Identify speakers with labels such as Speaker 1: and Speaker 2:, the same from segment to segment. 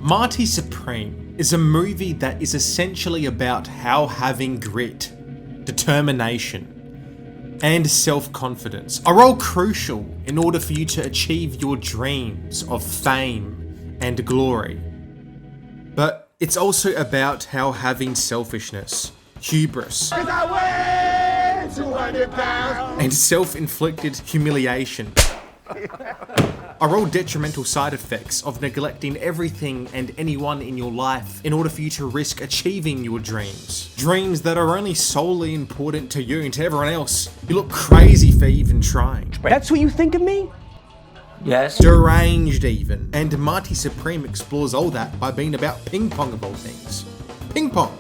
Speaker 1: Marty Supreme is a movie that is essentially about how having grit, determination, and self-confidence are all crucial in order for you to achieve your dreams of fame and glory. But it's also about how having selfishness, hubris, and self-inflicted humiliation are all detrimental side effects of neglecting everything and anyone in your life in order for you to risk achieving your dreams. Dreams that are only solely important to you and to everyone else. You look crazy for even trying.
Speaker 2: That's what you think of me? Yes.
Speaker 1: Deranged even. And Marty Supreme explores all that by being about ping pong of all things. Ping pong.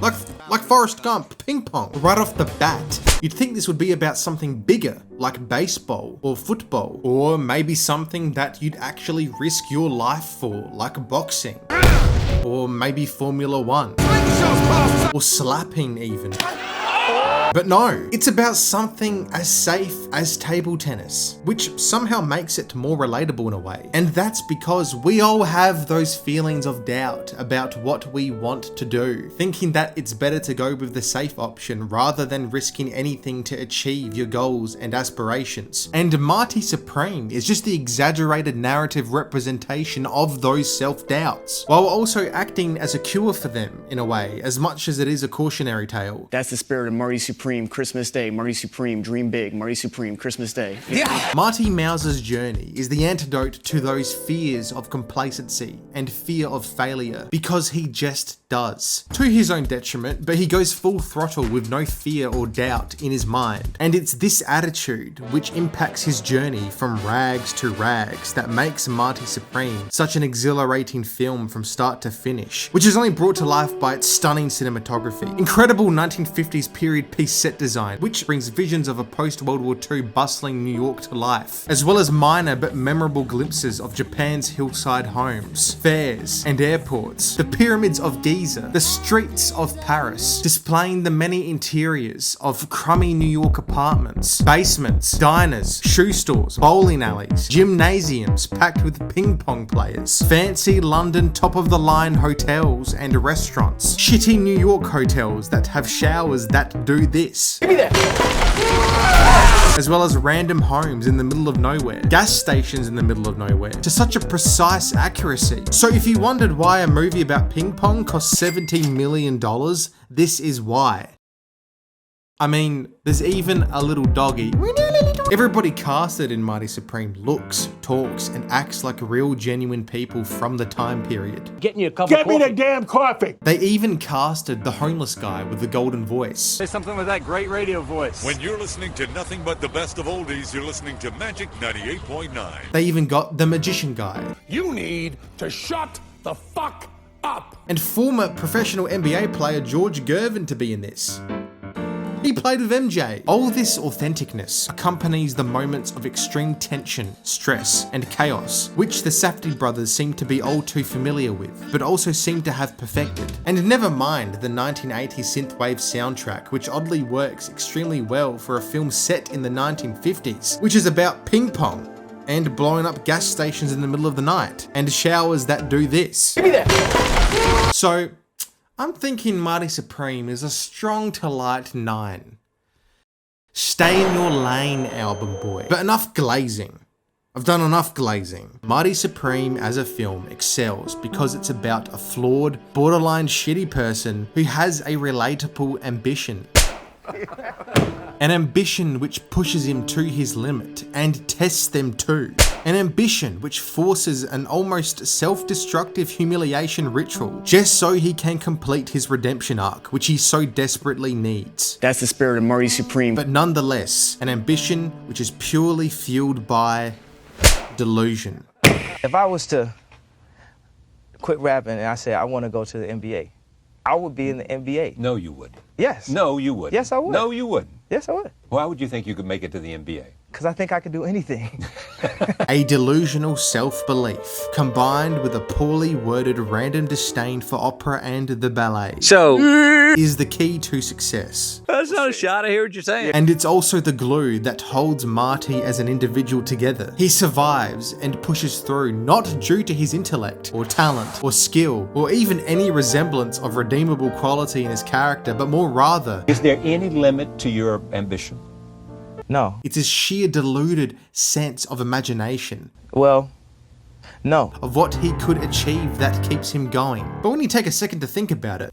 Speaker 1: Like Forrest Gump, ping pong. Right off the bat, you'd think this would be about something bigger, like baseball or football, or maybe something that you'd actually risk your life for, like boxing, or maybe Formula One, or slapping even. But no, it's about something as safe as table tennis, which somehow makes it more relatable in a way. And that's because we all have those feelings of doubt about what we want to do, thinking that it's better to go with the safe option rather than risking anything to achieve your goals and aspirations. And Marty Supreme is just the exaggerated narrative representation of those self-doubts, while also acting as a cure for them in a way, as much as it is a cautionary tale.
Speaker 2: That's the spirit of Marty Supreme, Christmas Day, Marty Supreme, dream big, Marty Supreme, Christmas Day.
Speaker 1: Yeah. Marty Mouse's journey is the antidote to those fears of complacency and fear of failure, because he just does. To his own detriment, but he goes full throttle with no fear or doubt in his mind. And it's this attitude which impacts his journey from rags to rags that makes Marty Supreme such an exhilarating film from start to finish, which is only brought to life by its stunning cinematography, incredible 1950s period piece set design, which brings visions of a post-World War II bustling New York to life, as well as minor but memorable glimpses of Japan's hillside homes, fairs, and airports, the pyramids of Giza, the streets of Paris, displaying the many interiors of crummy New York apartments, basements, diners, shoe stores, bowling alleys, gymnasiums packed with ping pong players, fancy London top-of-the-line hotels and restaurants, shitty New York hotels that have showers that do this.
Speaker 2: Give me that.
Speaker 1: As well as random homes in the middle of nowhere, gas stations in the middle of nowhere, to such a precise accuracy. So if you wondered why a movie about ping pong cost $70 million, this is why. I mean, there's even a little doggy. Everybody casted in Marty Supreme looks, talks, and acts like real genuine people from the time period.
Speaker 2: Getting you a cup of coffee.
Speaker 3: Get me the damn coffee!
Speaker 1: They even casted the homeless guy with the golden voice.
Speaker 2: Say something with that great radio voice.
Speaker 4: When you're listening to nothing but the best of oldies, you're listening to Magic 98.9.
Speaker 1: They even got the magician guy.
Speaker 3: You need to shut the fuck up!
Speaker 1: And former professional NBA player George Gervin to be in this. He played with MJ. All this authenticness accompanies the moments of extreme tension, stress, and chaos, which the Safdie brothers seem to be all too familiar with, but also seem to have perfected. And never mind the 1980s synthwave soundtrack, which oddly works extremely well for a film set in the 1950s, which is about ping pong, and blowing up gas stations in the middle of the night, and showers that do this.
Speaker 2: Give me that.
Speaker 1: So, I'm thinking Marty Supreme is a strong to light 9. Stay in your lane, album boy. But enough glazing. I've done enough glazing. Marty Supreme as a film excels because it's about a flawed, borderline shitty person who has a relatable ambition. An ambition which pushes him to his limit and tests them too. An ambition which forces an almost self-destructive humiliation ritual just so he can complete his redemption arc, which he so desperately needs.
Speaker 2: That's the spirit of Marty Supreme.
Speaker 1: But nonetheless, an ambition which is purely fueled by delusion.
Speaker 5: If I was to quit rapping and I said I want to go to the NBA, I would be in the NBA.
Speaker 6: No, you wouldn't.
Speaker 5: Yes.
Speaker 6: No, you wouldn't.
Speaker 5: Yes, I would.
Speaker 6: No, you wouldn't.
Speaker 5: Yes, I would.
Speaker 6: Why would you think you could make it to the NBA?
Speaker 5: Because I think I can do anything.
Speaker 1: A delusional self-belief combined with a poorly worded random disdain for opera and the ballet is the key to success.
Speaker 6: That's not a shot. I hear what you're saying.
Speaker 1: And it's also the glue that holds Marty as an individual together. He survives and pushes through not due to his intellect or talent or skill or even any resemblance of redeemable quality in his character, but more rather,
Speaker 7: Is there any limit to your ambition?
Speaker 5: No.
Speaker 1: it's his sheer deluded sense of imagination,
Speaker 5: Well, no.
Speaker 1: of what he could achieve that keeps him going. But when you take a second to think about it,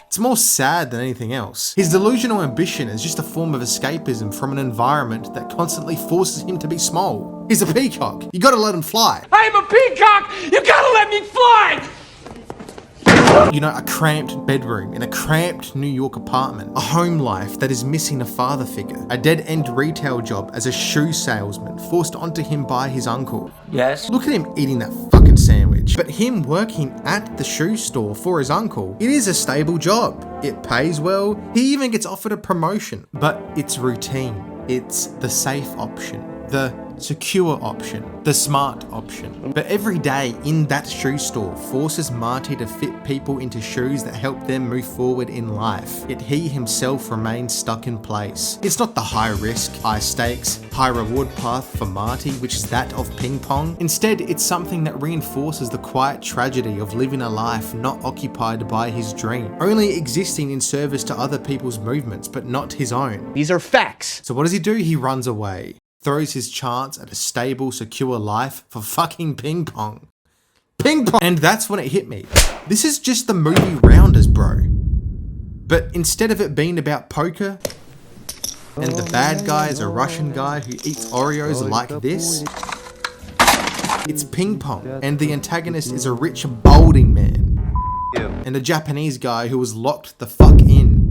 Speaker 1: it's more sad than anything else. His delusional ambition is just a form of escapism from an environment that constantly forces him to be small. He's a peacock. You gotta let him fly.
Speaker 3: I'm a peacock! You gotta let me fly!
Speaker 1: You know, a cramped bedroom in a cramped New York apartment, a home life that is missing a father figure, a dead-end retail job as a shoe salesman forced onto him by his uncle.
Speaker 6: Yes.
Speaker 1: Look at him eating that fucking sandwich. But him working at the shoe store for his uncle, it is a stable job. It pays well. He even gets offered a promotion. But it's routine. It's the safe option. The secure option, the smart option. But every day in that shoe store forces Marty to fit people into shoes that help them move forward in life. Yet he himself remains stuck in place. It's not the high risk, high stakes, high reward path for Marty, which is that of ping pong. Instead, it's something that reinforces the quiet tragedy of living a life not occupied by his dream, only existing in service to other people's movements, but not his own.
Speaker 2: These are facts.
Speaker 1: So what does he do? He runs away. Throws his chance at a stable, secure life for fucking ping pong. Ping pong! And that's when it hit me. This is just the movie Rounders, bro. But instead of it being about poker, and the bad guy is a Russian guy who eats Oreos like this, it's ping pong. And the antagonist is a rich, balding man. And a Japanese guy who was locked the fuck in.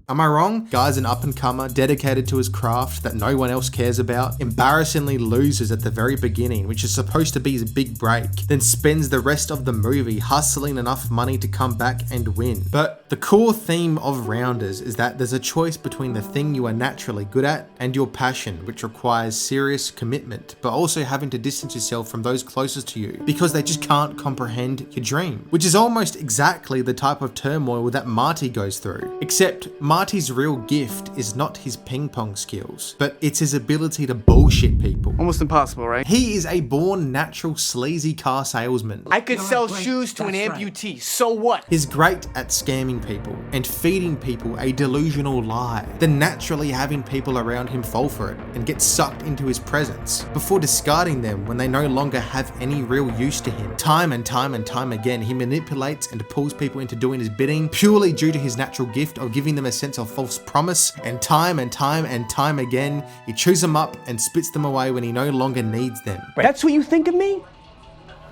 Speaker 1: Am I wrong? Guy's an up-and-comer, dedicated to his craft that no one else cares about, embarrassingly loses at the very beginning, which is supposed to be his big break, then spends the rest of the movie hustling enough money to come back and win. But the core theme of Rounders is that there's a choice between the thing you are naturally good at and your passion, which requires serious commitment, but also having to distance yourself from those closest to you because they just can't comprehend your dream, which is almost exactly the type of turmoil that Marty goes through, except Marty's real gift is not his ping pong skills, but it's his ability to bullshit people.
Speaker 2: Almost impossible, right?
Speaker 1: He is a born natural sleazy car salesman.
Speaker 2: I could sell shoes to an amputee, so what?
Speaker 1: He's great at scamming people and feeding people a delusional lie, then naturally having people around him fall for it and get sucked into his presence before discarding them when they no longer have any real use to him. Time and time and time again, he manipulates and pulls people into doing his bidding purely due to his natural gift of giving them a sense of false promise, and time and time and time again, he chews them up and spits them away when he no longer needs them.
Speaker 2: That's what you think of me?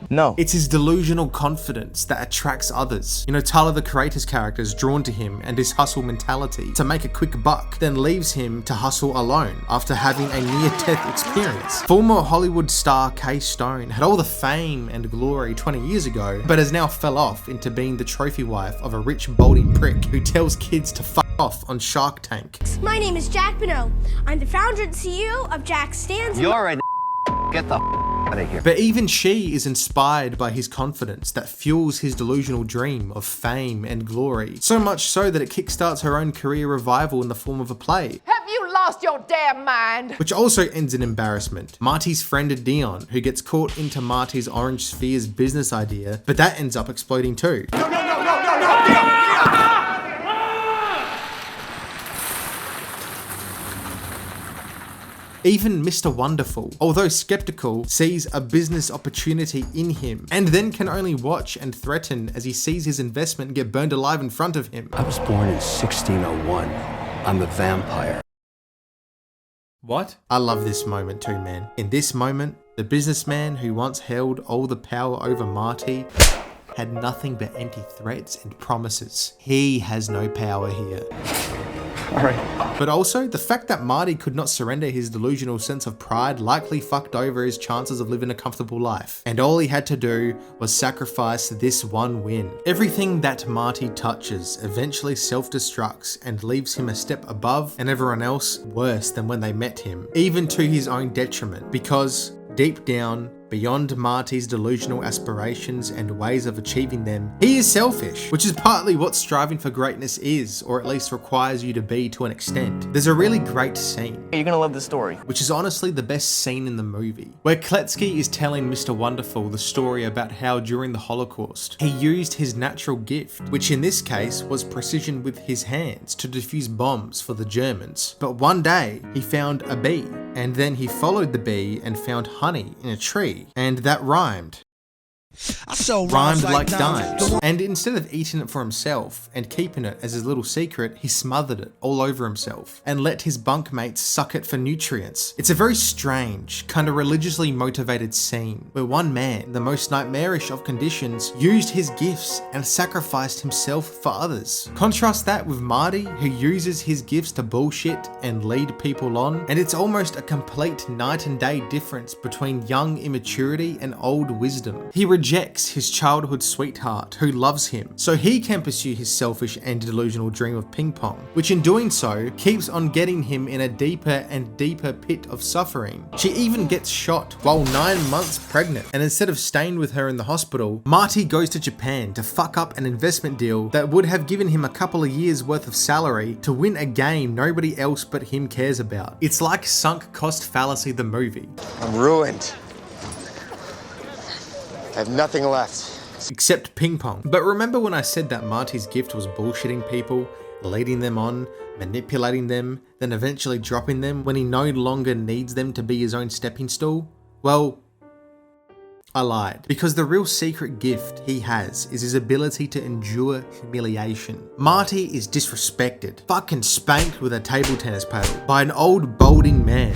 Speaker 5: No.
Speaker 1: It's his delusional confidence that attracts others. You know, Tyler the Creator's character is drawn to him and his hustle mentality to make a quick buck, then leaves him to hustle alone after having a near-death experience. Former Hollywood star Kay Stone had all the fame and glory 20 years ago, but has now fell off into being the trophy wife of a rich, balding prick who tells kids to fuck off on Shark Tank.
Speaker 8: My name is Jack Bonneau. I'm the founder and CEO of Jack Stands.
Speaker 9: You're right. Get the out of here.
Speaker 1: But even she is inspired by his confidence that fuels his delusional dream of fame and glory. So much so that it kickstarts her own career revival in the form of a play.
Speaker 10: Have you lost your damn mind?
Speaker 1: Which also ends in embarrassment. Marty's friend Dion, who gets caught into Marty's Orange Sphere's business idea, but that ends up exploding too. Even Mr. Wonderful, although skeptical, sees a business opportunity in him and then can only watch and threaten as he sees his investment get burned alive in front of him.
Speaker 9: I was born in 1601. I'm a vampire.
Speaker 1: What? I love this moment too, man. In this moment, the businessman who once held all the power over Marty had nothing but empty threats and promises. He has no power here.
Speaker 2: Sorry.
Speaker 1: But also, the fact that Marty could not surrender his delusional sense of pride likely fucked over his chances of living a comfortable life. And all he had to do was sacrifice this one win. Everything that Marty touches eventually self-destructs and leaves him a step above and everyone else worse than when they met him, even to his own detriment, because deep down, beyond Marty's delusional aspirations and ways of achieving them, he is selfish, which is partly what striving for greatness is, or at least requires you to be to an extent. There's a really great scene,
Speaker 2: You're gonna love this story.
Speaker 1: which is honestly the best scene in the movie, where Kletsky is telling Mr. Wonderful the story about how during the Holocaust, he used his natural gift, which in this case was precision with his hands, to defuse bombs for the Germans. But one day, he found a bee, and then he followed the bee and found honey in a tree, and that rhymed. Rhymed like dimes. And instead of eating it for himself and keeping it as his little secret, he smothered it all over himself and let his bunkmates suck it for nutrients. It's a very strange, kind of religiously motivated scene where one man, in the most nightmarish of conditions, used his gifts and sacrificed himself for others. Contrast that with Marty, who uses his gifts to bullshit and lead people on, and it's almost a complete night and day difference between young immaturity and old wisdom. He rejects his childhood sweetheart who loves him so he can pursue his selfish and delusional dream of ping pong, which in doing so keeps on getting him in a deeper and deeper pit of suffering. She even gets shot while 9 months pregnant, and instead of staying with her in the hospital, Marty goes to Japan to fuck up an investment deal that would have given him a couple of years worth of salary to win a game nobody else but him cares about. It's like Sunk Cost Fallacy the movie.
Speaker 11: I'm ruined. I have nothing left.
Speaker 1: Except ping pong. But remember when I said that Marty's gift was bullshitting people, leading them on, manipulating them, then eventually dropping them when he no longer needs them to be his own stepping stool? Well, I lied. Because the real secret gift he has is his ability to endure humiliation. Marty is disrespected, fucking spanked with a table tennis paddle by an old balding man.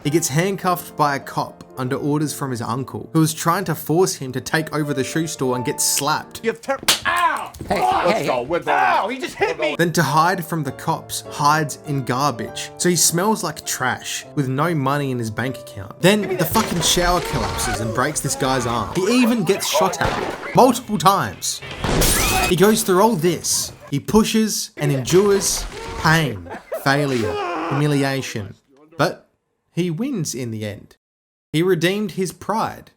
Speaker 1: He gets handcuffed by a cop under orders from his uncle, who was trying to force him to take over the shoe store and get slapped.
Speaker 3: Ow! Let's go. We're going. Ow! He just hit me.
Speaker 1: Then to hide from the cops, hides in garbage. So he smells like trash with no money in his bank account. Then the fucking shower collapses and breaks this guy's arm. He even gets shot at multiple times. He goes through all this. He pushes and endures pain, failure, humiliation. But he wins in the end. He redeemed his pride.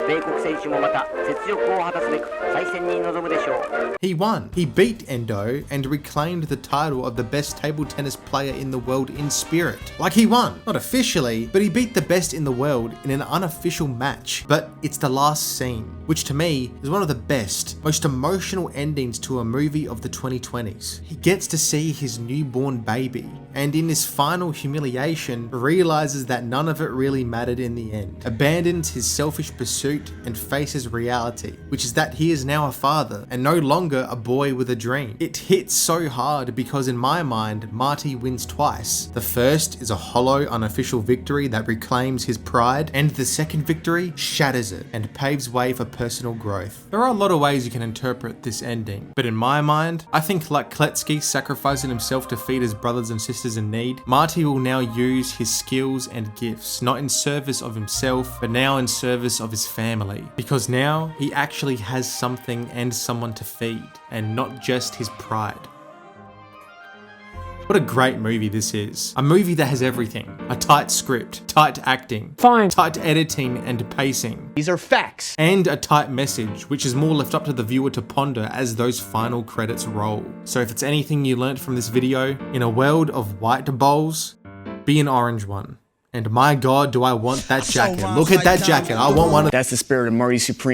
Speaker 1: He won. He beat Endo and reclaimed the title of the best table tennis player in the world in spirit. Like he won. Not officially, but he beat the best in the world in an unofficial match. But it's the last scene, which to me is one of the best, most emotional endings to a movie of the 2020s. He gets to see his newborn baby, and in this final humiliation, realizes that none of it really mattered in the end. Abandons his selfish pursuit and faces reality, which is that he is now a father and no longer a boy with a dream. It hits so hard because in my mind, Marty wins twice. The first is a hollow, unofficial victory that reclaims his pride, and the second victory shatters it and paves way for personal growth. There are a lot of ways you can interpret this ending, but in my mind, I think like Kletsky sacrificing himself to feed his brothers and sisters in need, Marty will now use his skills and gifts not in service of himself, but now in service of his family, because now he actually has something and someone to feed, and not just his pride. What a great movie this is. A movie that has everything. A tight script, tight acting, tight editing and pacing.
Speaker 2: These are facts.
Speaker 1: And a tight message, which is more left up to the viewer to ponder as those final credits roll. So if it's anything you learnt from this video, in a world of white bowls, be an orange one. And my God, do I want that jacket. Look at that jacket. I want one of.
Speaker 2: That's the spirit of Marty Supreme.